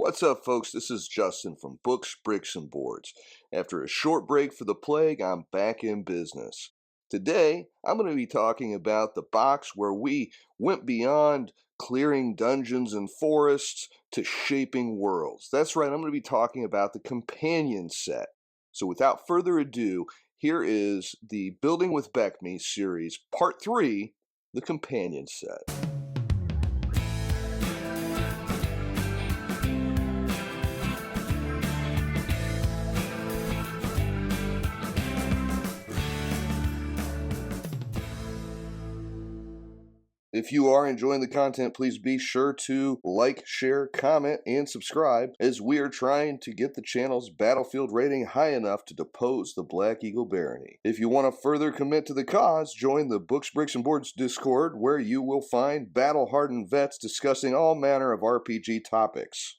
What's up, folks? This is Justin from Books, Bricks, and Boards. After a short break for the plague, I'm back in business. Today, I'm going to be talking about the box where we went beyond clearing dungeons and forests to shaping worlds. That's right, I'm going to be talking about the companion set. So without further ado, here is the Building with BECMI series, Part 3, the companion set. If you are enjoying the content, please be sure to like, share, comment, and subscribe, as we are trying to get the channel's battlefield rating high enough to depose the Black Eagle Barony. If you want to further commit to the cause, join the Books, Bricks, and Boards Discord, where you will find battle-hardened vets discussing all manner of RPG topics.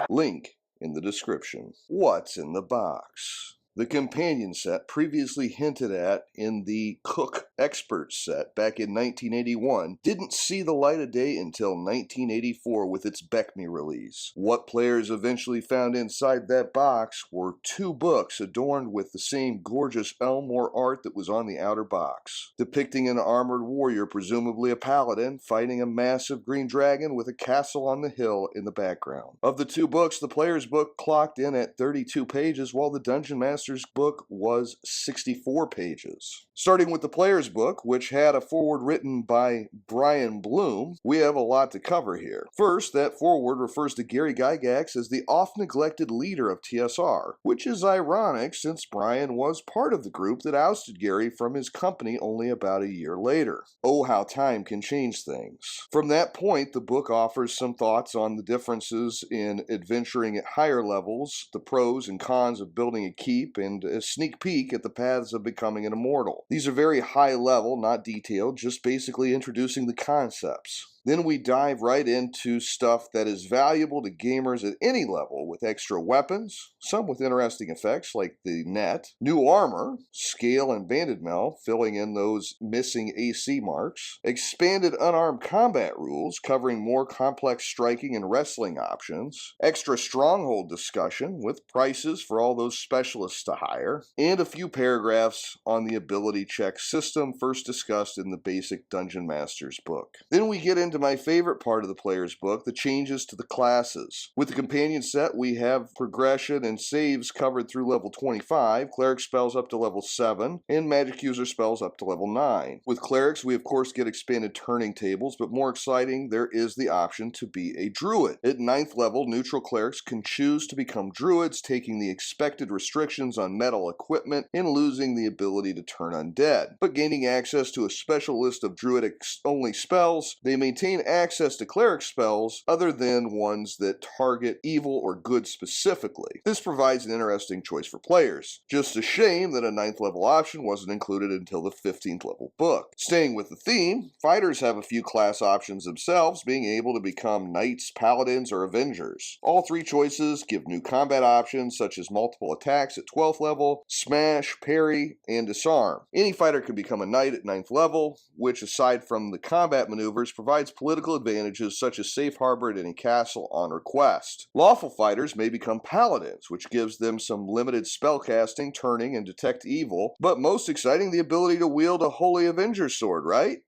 Link in the description. What's in the box? The companion set, previously hinted at in the Cook Expert set back in 1981, didn't see the light of day until 1984 with its BECMI release. What players eventually found inside that box were 2 books adorned with the same gorgeous Elmore art that was on the outer box, depicting an armored warrior, presumably a paladin, fighting a massive green dragon with a castle on the hill in the background. Of the 2 books, the player's book clocked in at 32 pages, while the Dungeon Master's book was 64 pages. Starting with the player's book, which had a foreword written by Brian Bloom, we have a lot to cover here. First, that foreword refers to Gary Gygax as the oft-neglected leader of TSR, which is ironic since Brian was part of the group that ousted Gary from his company only about a year later. Oh, how time can change things. From that point, the book offers some thoughts on the differences in adventuring at higher levels, the pros and cons of building a keep, and a sneak peek at the paths of becoming an immortal. These are very high level, not detailed, just basically introducing the concepts. Then we dive right into stuff that is valuable to gamers at any level, with extra weapons, some with interesting effects like the net, new armor, scale and banded mail, filling in those missing AC marks, expanded unarmed combat rules covering more complex striking and wrestling options, extra stronghold discussion with prices for all those specialists to hire, and a few paragraphs on the ability check system first discussed in the basic Dungeon Master's book. Then we get into my favorite part of the player's book, the changes to the classes. With the companion set, we have progression and saves covered through level 25, cleric spells up to level 7, and magic user spells up to level 9. With clerics, we of course get expanded turning tables, but more exciting, there is the option to be a druid. At 9th level, neutral clerics can choose to become druids, taking the expected restrictions on metal equipment and losing the ability to turn undead, but gaining access to a special list of druidic-only spells. They maintain access to cleric spells other than ones that target evil or good specifically. This provides an interesting choice for players. Just a shame that a 9th level option wasn't included until the 15th level book. Staying with the theme, fighters have a few class options themselves, being able to become knights, paladins, or avengers. All 3 choices give new combat options such as multiple attacks at 12th level, smash, parry, and disarm. Any fighter can become a knight at 9th level, which aside from the combat maneuvers provides political advantages such as safe harbor at any castle on request. Lawful fighters may become paladins, which gives them some limited spellcasting, turning, and detect evil, but most exciting, the ability to wield a holy avenger sword, right?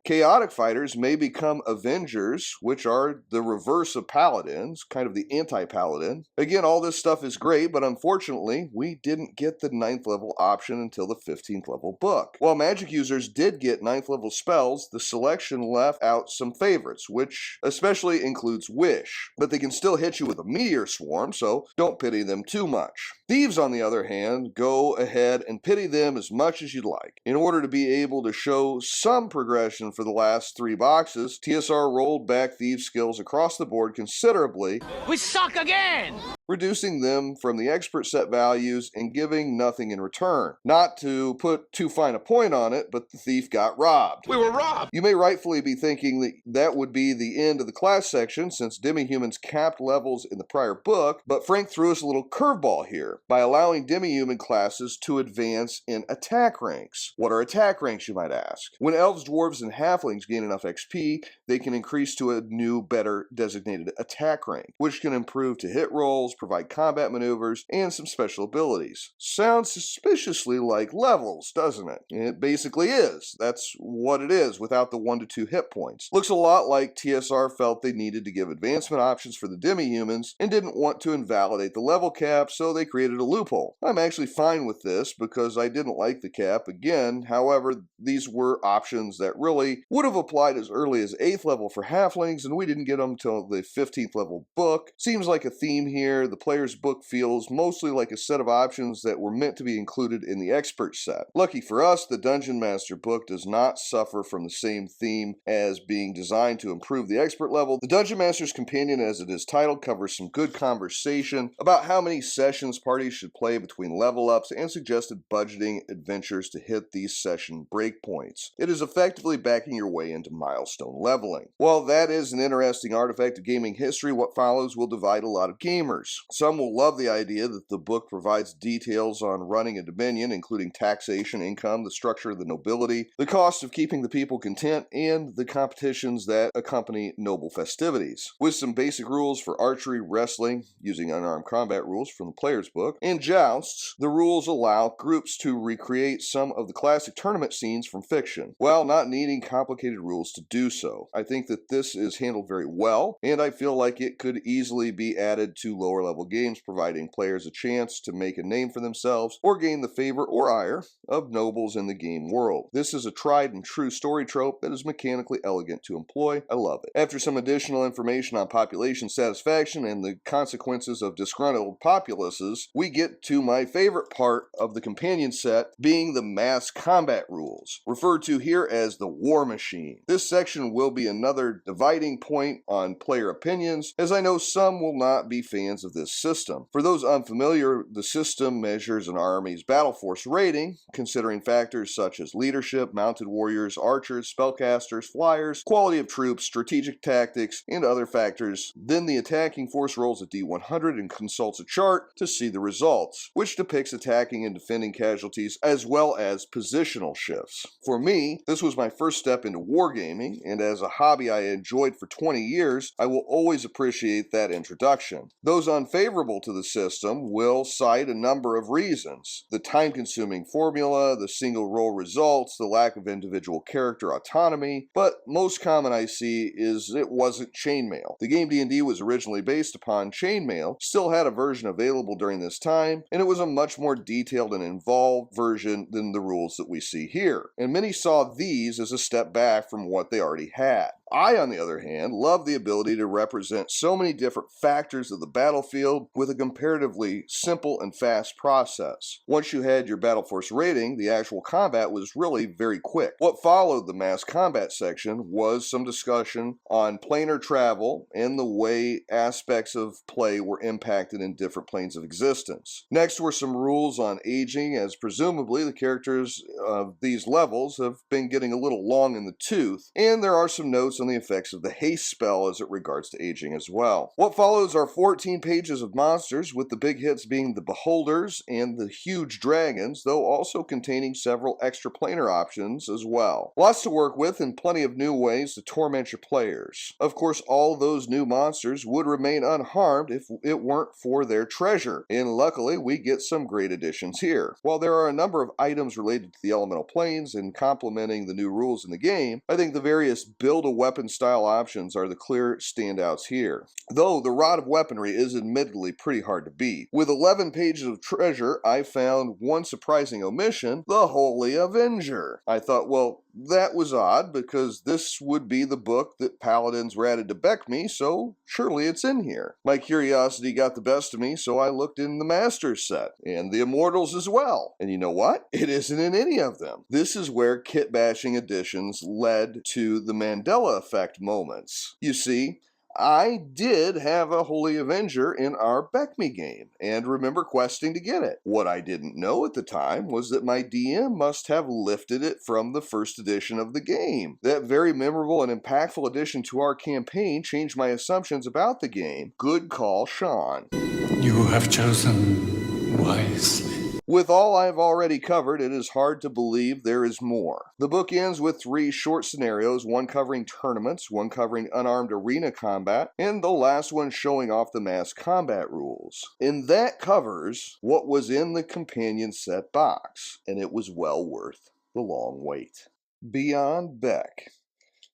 Chaotic fighters may become avengers, which are the reverse of paladins, kind of the anti-paladin. Again, all this stuff is great, but unfortunately, we didn't get the 9th level option until the 15th level book. While magic users did get 9th level spells, the selection left out some favorites, which especially includes Wish, but they can still hit you with a meteor swarm, so don't pity them too much. Thieves, on the other hand, go ahead and pity them as much as you'd like. In order to be able to show some progression for the last 3 boxes, TSR rolled back Thieves' skills across the board considerably. We suck again! reducing them from the expert set values and giving nothing in return. Not to put too fine a point on it, but the thief got robbed. We were robbed! You may rightfully be thinking that that would be the end of the class section since demi-humans capped levels in the prior book, but Frank threw us a little curveball here by allowing demi-human classes to advance in attack ranks. What are attack ranks, you might ask? When elves, dwarves, and halflings gain enough XP, they can increase to a new, better designated attack rank, which can improve to hit rolls, provide combat maneuvers, and some special abilities. Sounds suspiciously like levels, doesn't it? It basically is. That's what it is without the 1 to 2 hit points. Looks a lot like TSR felt they needed to give advancement options for the demi-humans and didn't want to invalidate the level cap, so they created a loophole. I'm actually fine with this because I didn't like the cap again. However, these were options that really would have applied as early as 8th level for halflings, and we didn't get them till the 15th level book. Seems like a theme here. The player's book feels mostly like a set of options that were meant to be included in the expert set. Lucky for us, the Dungeon Master book does not suffer from the same theme as being designed to improve the expert level. The Dungeon Master's Companion, as it is titled, covers some good conversation about how many sessions parties should play between level ups and suggested budgeting adventures to hit these session breakpoints. It is effectively backing your way into milestone leveling. While that is an interesting artifact of gaming history, what follows will divide a lot of gamers. Some will love the idea that the book provides details on running a dominion, including taxation, income, the structure of the nobility, the cost of keeping the people content, and the competitions that accompany noble festivities. With some basic rules for archery, wrestling, using unarmed combat rules from the player's book, and jousts, the rules allow groups to recreate some of the classic tournament scenes from fiction, while not needing complicated rules to do so. I think that this is handled very well, and I feel like it could easily be added to lower level games, providing players a chance to make a name for themselves or gain the favor or ire of nobles in the game world. This is a tried and true story trope that is mechanically elegant to employ. I love it. After some additional information on population satisfaction and the consequences of disgruntled populaces, we get to my favorite part of the companion set, being the mass combat rules, referred to here as the war machine. This section will be another dividing point on player opinions, as I know some will not be fans of this system. For those unfamiliar, the system measures an army's battle force rating, considering factors such as leadership, mounted warriors, archers, spellcasters, flyers, quality of troops, strategic tactics, and other factors. Then the attacking force rolls a D100 and consults a chart to see the results, which depicts attacking and defending casualties as well as positional shifts. For me, this was my first step into wargaming, and as a hobby I enjoyed for 20 years, I will always appreciate that introduction. Those unfavorable to the system will cite a number of reasons: the time-consuming formula, the single roll results, the lack of individual character autonomy, but most common I see is it wasn't chainmail. The game D&D was originally based upon chainmail, still had a version available during this time, and it was a much more detailed and involved version than the rules that we see here, and many saw these as a step back from what they already had. I, on the other hand, love the ability to represent so many different factors of the battlefield with a comparatively simple and fast process. Once you had your battle force rating, the actual combat was really very quick. What followed the mass combat section was some discussion on planar travel and the way aspects of play were impacted in different planes of existence. Next were some rules on aging, as presumably the characters of these levels have been getting a little long in the tooth, and there are some notes on the effects of the haste spell as it regards to aging as well. What follows are 14 pages of monsters, with the big hits being the beholders and the huge dragons, though also containing several extra planar options as well. Lots to work with and plenty of new ways to torment your players. Of course, all those new monsters would remain unharmed if it weren't for their treasure, and luckily we get some great additions here. While there are a number of items related to the elemental planes and complementing the new rules in the game, I think the various build-a-weapon style options are the clear standouts here. Though the Rod of Weaponry is admittedly pretty hard to beat. With 11 pages of treasure, I found one surprising omission: the Holy Avenger. I thought, well, that was odd, because this would be the book that Paladins were added to BECMI, so surely it's in here. My curiosity got the best of me, so I looked in the Masters set, and the Immortals as well. And you know what? It isn't in any of them. This is where kit-bashing additions led to the Mandela effect moments. You see, I did have a Holy Avenger in our BECMI game, and remember questing to get it. What I didn't know at the time was that my DM must have lifted it from the first edition of the game. That very memorable and impactful addition to our campaign changed my assumptions about the game. Good call, Sean. You have chosen wisely. With all I've already covered, it is hard to believe there is more. The book ends with 3 short scenarios, one covering tournaments, one covering unarmed arena combat, and the last one showing off the mass combat rules. And that covers what was in the companion set box, and it was well worth the long wait. Beyond BECK.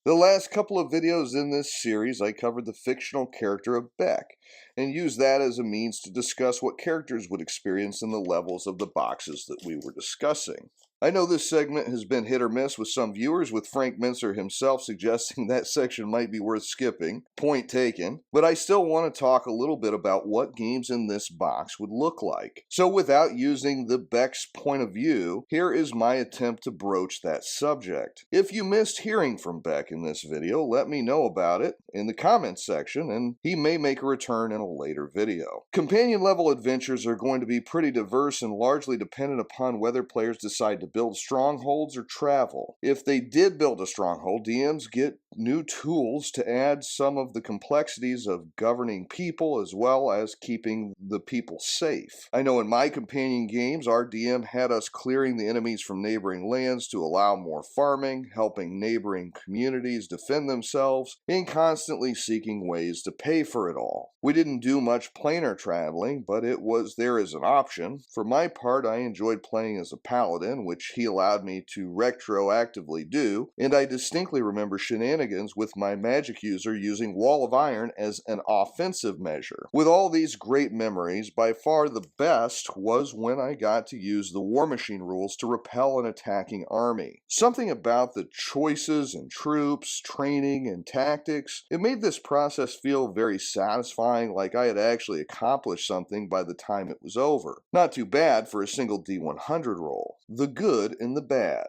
The last couple of videos in this series, I covered the fictional character of BECK, and used that as a means to discuss what characters would experience in the levels of the boxes that we were discussing. I know this segment has been hit or miss with some viewers, with Frank Mincer himself suggesting that section might be worth skipping. Point taken. But I still want to talk a little bit about what games in this box would look like. So without using the BECK's point of view, here is my attempt to broach that subject. If you missed hearing from BECK in this video, let me know about it in the comments section, and he may make a return in a later video. Companion level adventures are going to be pretty diverse and largely dependent upon whether players decide to build strongholds or travel. If they did build a stronghold, DMs get new tools to add some of the complexities of governing people as well as keeping the people safe. I know in my companion games, our DM had us clearing the enemies from neighboring lands to allow more farming, helping neighboring communities defend themselves, and constantly seeking ways to pay for it all. We didn't do much planar traveling, but it was there as an option. For my part, I enjoyed playing as a paladin, which he allowed me to retroactively do, and I distinctly remember shenanigans with my magic user using Wall of Iron as an offensive measure. With all these great memories, by far the best was when I got to use the War Machine rules to repel an attacking army. Something about the choices and troops, training, and tactics, it made this process feel very satisfying, like I had actually accomplished something by the time it was over. Not too bad for a single D100 roll. The good and the bad.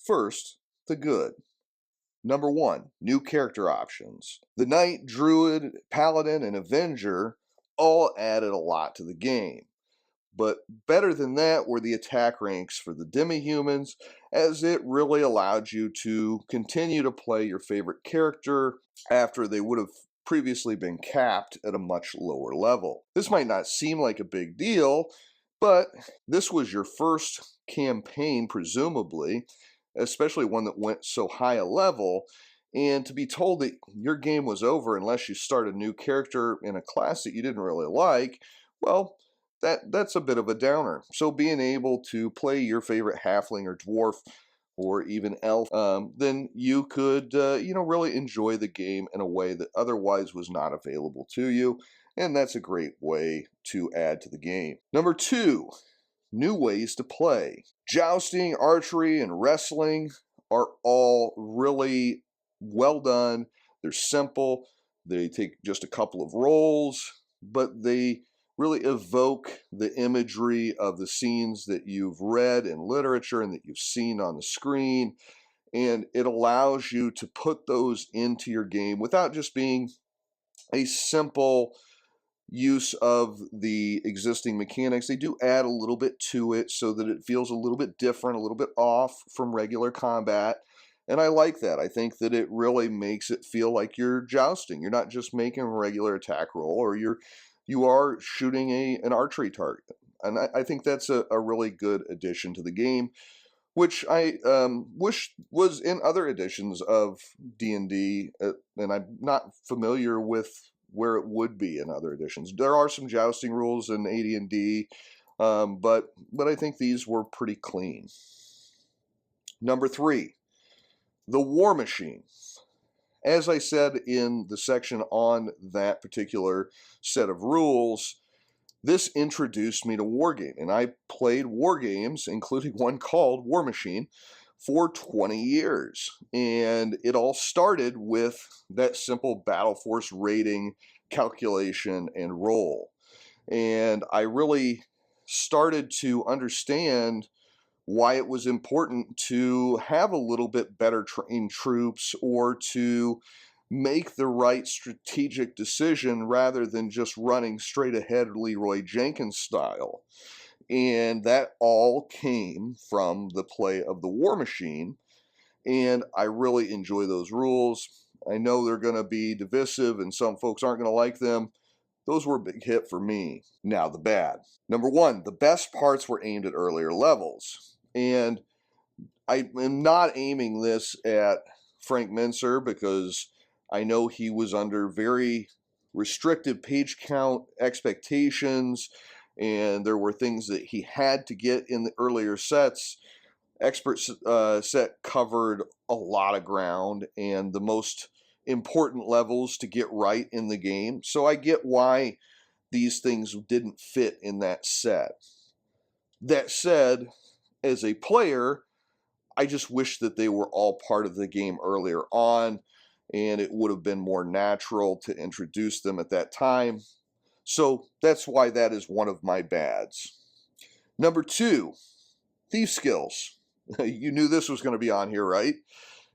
First, the good. Number 1, new character options. The Knight, Druid, Paladin, and Avenger all added a lot to the game. But better than that were the attack ranks for the demi-humans, as it really allowed you to continue to play your favorite character after they would have previously been capped at a much lower level. This might not seem like a big deal, but this was your first campaign, presumably, especially one that went so high a level, and to be told that your game was over unless you start a new character in a class that you didn't really like, well, that's a bit of a downer. So being able to play your favorite halfling or dwarf or even elf, then you could, really enjoy the game in a way that otherwise was not available to you, and that's a great way to add to the game. Number 2, new ways to play. Jousting, archery, and wrestling are all really well done. They're simple. They take just a couple of rolls, but they really evoke the imagery of the scenes that you've read in literature and that you've seen on the screen. And it allows you to put those into your game without just being a simple use of the existing mechanics. They do add a little bit to it so that it feels a little bit different, a little bit off from regular combat. And I like that. I think that it really makes it feel like you're jousting. You're not just making a regular attack roll, or you are shooting an archery target. And I think that's a really good addition to the game, which I wish was in other editions of D&D, and I'm not familiar with where it would be in other editions. There are some jousting rules in AD&D, but I think these were pretty clean. Number 3, the War Machine. As I said in the section on that particular set of rules, this introduced me to wargaming, and I played war games, including one called War Machine, for 20 years. And it all started with that simple battle force rating, calculation, and roll. And I really started to understand why it was important to have a little bit better trained troops, or to make the right strategic decision rather than just running straight ahead Leroy Jenkins style. And that all came from the play of the War Machine, and I really enjoy those rules. I know they're going to be divisive and some folks aren't going to like them. Those were a big hit for me. Now the bad. Number one, the best parts were aimed at earlier levels. And I am not aiming this at Frank Mincer because I know he was under very restrictive page count expectations, and there were things that he had to get in the earlier sets. Expert set covered a lot of ground and the most important levels to get right in the game. So I get why these things didn't fit in that set. That said, as a player, I just wish that they were all part of the game earlier on, and it would have been more natural to introduce them at that time. So that's why that is one of my bads. Number two, thief skills. You knew this was going to be on here, right?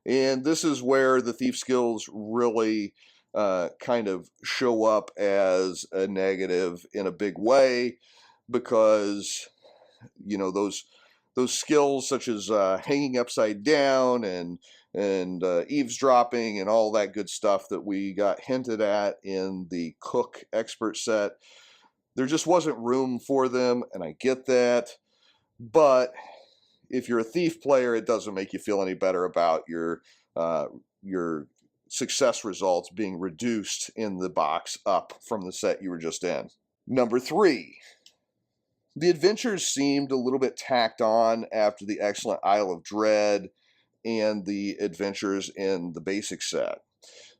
And this is where the thief skills really kind of show up as a negative in a big way, because those skills such as hanging upside down and eavesdropping and all that good stuff that we got hinted at in the Cook expert set, there just wasn't room for them, and I get that. But if you're a thief player, it doesn't make you feel any better about your success results being reduced in the box up from the set you were just in. Number three, the adventures seemed a little bit tacked on after the excellent Isle of Dread and the adventures in the basic set.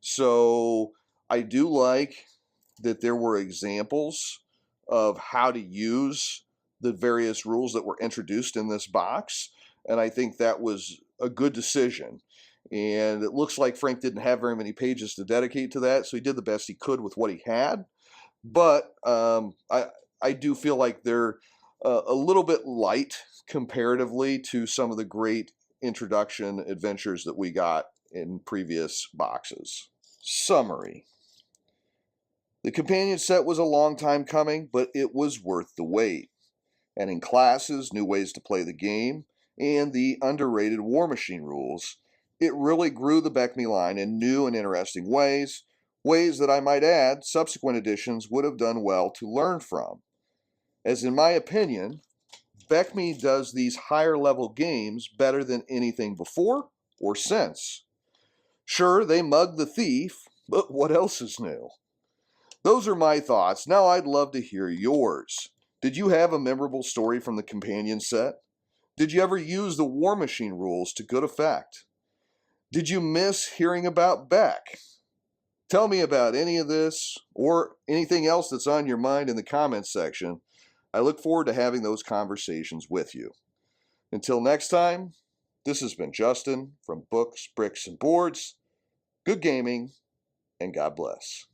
So I do like that there were examples of how to use the various rules that were introduced in this box, and I think that was a good decision. And it looks like Frank didn't have very many pages to dedicate to that, so he did the best he could with what he had. But I do feel like they're a little bit light comparatively to some of the great introduction adventures that we got in previous boxes. Summary. The companion set was a long time coming, but it was worth the wait. Adding classes, new ways to play the game, and the underrated War Machine rules, it really grew the BECMI line in new and interesting ways that I might add subsequent editions would have done well to learn from. As in my opinion, BECMI does these higher level games better than anything before or since. Sure, they mug the thief, but what else is new? Those are my thoughts. Now I'd love to hear yours. Did you have a memorable story from the companion set? Did you ever use the War Machine rules to good effect? Did you miss hearing about BECK? Tell me about any of this or anything else that's on your mind in the comments section. I look forward to having those conversations with you. Until next time, this has been Justin from Books, Bricks, and Boards. Good gaming, and God bless.